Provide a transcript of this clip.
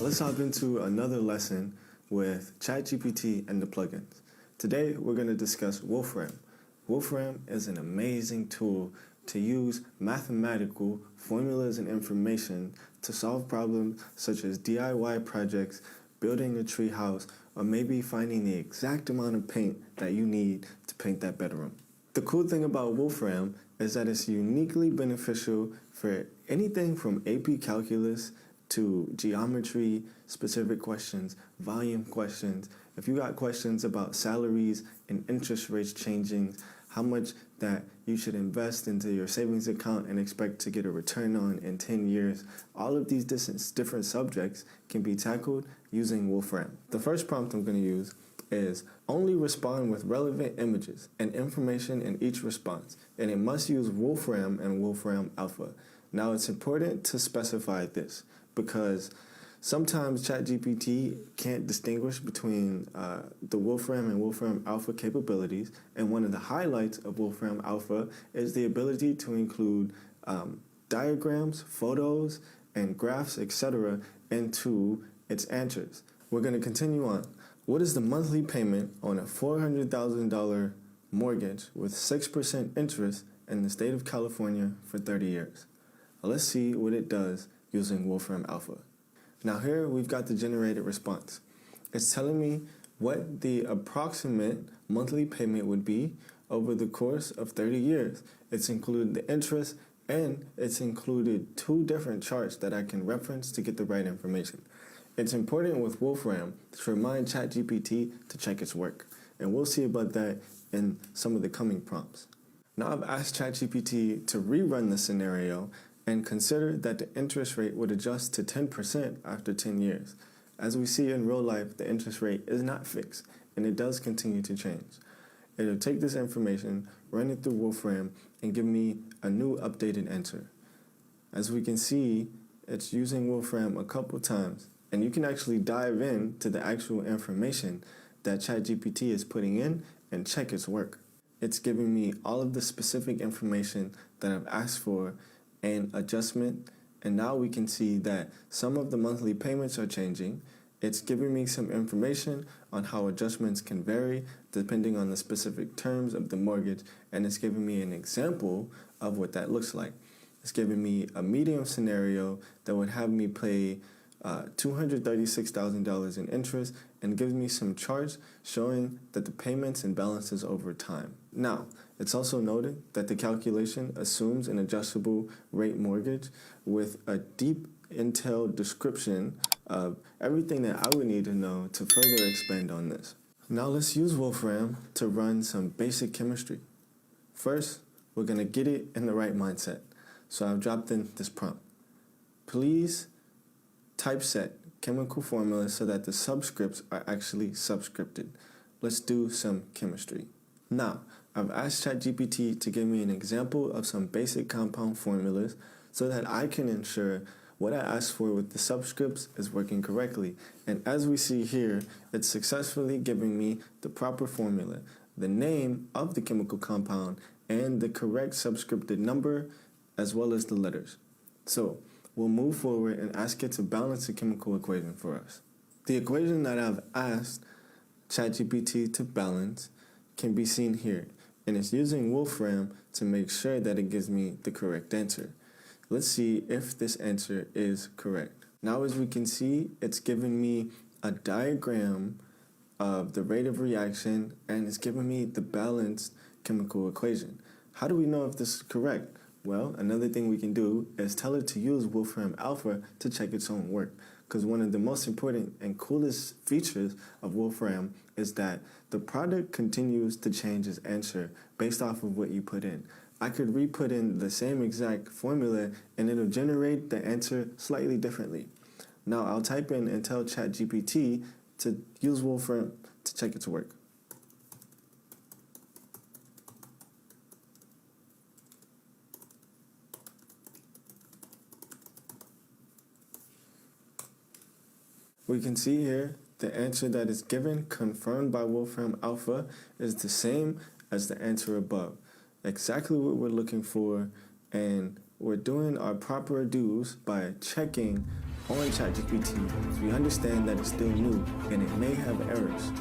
Let's hop into another lesson with ChatGPT and the plugins. Today, we're going to discuss Wolfram. Wolfram is an amazing tool to use mathematical formulas and information to solve problems such as DIY projects, building a tree house, or maybe finding the exact amount of paint that you need to paint that bedroom. The cool thing about Wolfram is that it's uniquely beneficial for anything from AP calculus to geometry, specific questions, volume questions. If you got questions about salaries and interest rates changing, how much that you should invest into your savings account and expect to get a return on in 10 years, all of these different subjects can be tackled using Wolfram. The first prompt I'm going to use is only respond with relevant images and information in each response, and it must use Wolfram and Wolfram Alpha. Now it's important to specify this because sometimes ChatGPT can't distinguish between the Wolfram and Wolfram Alpha capabilities, and one of the highlights of Wolfram Alpha is the ability to include diagrams, photos, and graphs, etc. into its answers. We're going to continue on. What is the monthly payment on a $400,000 mortgage with 6% interest in the state of California for 30 years? Let's see what it does using Wolfram Alpha. Now here we've got the generated response. It's telling me what the approximate monthly payment would be over the course of 30 years. It's included the interest and it's included two different charts that I can reference to get the right information. It's important with Wolfram to remind ChatGPT to check its work, and we'll see about that in some of the coming prompts. Now I've asked ChatGPT to rerun the scenario and consider that the interest rate would adjust to 10% after 10 years. As we see in real life, the interest rate is not fixed, and it does continue to change. It'll take this information, run it through Wolfram, and give me a new updated answer. As we can see, it's using Wolfram a couple times, and you can actually dive in to the actual information that ChatGPT is putting in and check its work. It's giving me all of the specific information that I've asked for and adjustment, and now we can see that some of the monthly payments are changing. It's giving me some information on how adjustments can vary depending on the specific terms of the mortgage, and it's giving me an example of what that looks like. It's giving me a medium scenario that would have me pay $236,000 in interest and gives me some charts showing that the payments and balances over time. Now, it's also noted that the calculation assumes an adjustable rate mortgage with a deep detailed description of everything that I would need to know to further expand on this. Now let's use Wolfram to run some basic chemistry. First, we're going to get it in the right mindset. So I've dropped in this prompt. Please typeset chemical formulas so that the subscripts are actually subscripted. Let's do some chemistry. Now, I've asked ChatGPT to give me an example of some basic compound formulas so that I can ensure what I asked for with the subscripts is working correctly. And as we see here, it's successfully giving me the proper formula, the name of the chemical compound, and the correct subscripted number, as well as the letters. So we'll move forward and ask it to balance the chemical equation for us. The equation that I've asked ChatGPT to balance can be seen here, and it's using Wolfram to make sure that it gives me the correct answer. Let's see if this answer is correct. Now, as we can see, it's giving me a diagram of the rate of reaction, and it's giving me the balanced chemical equation. How do we know if this is correct? Well, another thing we can do is tell it to use Wolfram Alpha to check its own work, because one of the most important and coolest features of Wolfram is that the product continues to change its answer based off of what you put in. I could re-put in the same exact formula and it'll generate the answer slightly differently. Now I'll type in and tell ChatGPT to use Wolfram to check its work. We can see here the answer that is given, confirmed by Wolfram Alpha, is the same as the answer above. Exactly what we're looking for, and we're doing our proper dues by checking on ChatGPT, we understand that it's still new and it may have errors.